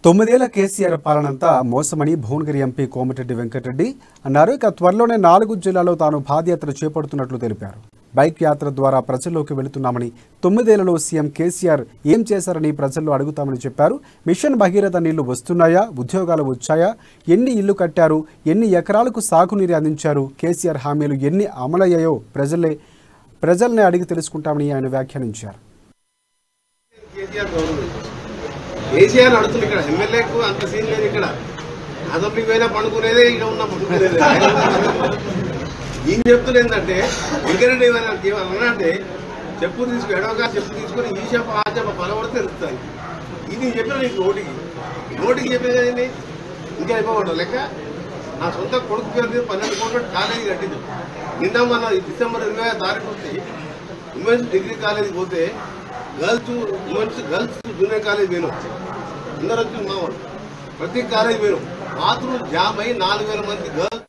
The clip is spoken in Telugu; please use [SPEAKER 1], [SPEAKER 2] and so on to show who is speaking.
[SPEAKER 1] తొమ్మిదేళ్ల కేసీఆర్ పాలనంతా మోసమని భువనగిరి ఎంపీ కోమటిరెడ్డి వెంకటరెడ్డి అన్నారు. ఇక త్వరలోనే 4 జిల్లాల్లో తాను పాదయాత్ర చేపడుతున్నట్లు తెలిపారు. బైక్ యాత్ర ద్వారా ప్రజల్లోకి వెళుతున్నామని, 9 ఏళ్లలో సీఎం కేసీఆర్ ఏం చేశారని ప్రజల్లో అడుగుతామని చెప్పారు. మిషన్ భగీరథ నీళ్లు వస్తున్నాయా, ఉద్యోగాలు వచ్చాయా, ఎన్ని ఇళ్లు కట్టారు, ఎన్ని ఎకరాలకు సాగునీరు అందించారు, కేసీఆర్ హామీలు ఎన్ని అమలయ్యాయో ప్రజల్ని అడిగి తెలుసుకుంటామని ఆయన వ్యాఖ్యానించారు.
[SPEAKER 2] కేసీఆర్ అడుగుతుంది. ఇక్కడ ఎమ్మెల్యేకు అంత సీన్ లేదు. ఇక్కడ అసెంబ్లీ పోయినా పండుకునేదే, ఇక్కడ ఉన్న పండుకునేదే. ఈయన చెప్తున్నా ఏంటంటే వెంకరెడ్డి అంటే చెప్పు తీసుకుని ఎడవగా చెప్పు తీసుకొని ఈ చెప్ప ఆ చెప్ప పలవడితే తెలుస్తాయి. ఇది చెప్పిన నీకు నోటికి చెప్పేది కదండి. ఇంకా అయిపోవడం లెక్క. నా సొంత కొడుకు పేరు మీద 12 కోట్ల కాలేజీ కట్టింది. నిన్న మన డిసెంబర్ 20వ తారీఖు వచ్చి ఉమెన్స్ డిగ్రీ కాలేజీ పోతే గర్ల్స్ జూనియర్ కాలేజ్ పోయినాం. అందరూ వచ్చి మా ప్రతి కాలేజ్ పోయినాం. బాత్రూమ్ జామ్ అయ్యి 4000 మంది గర్ల్స్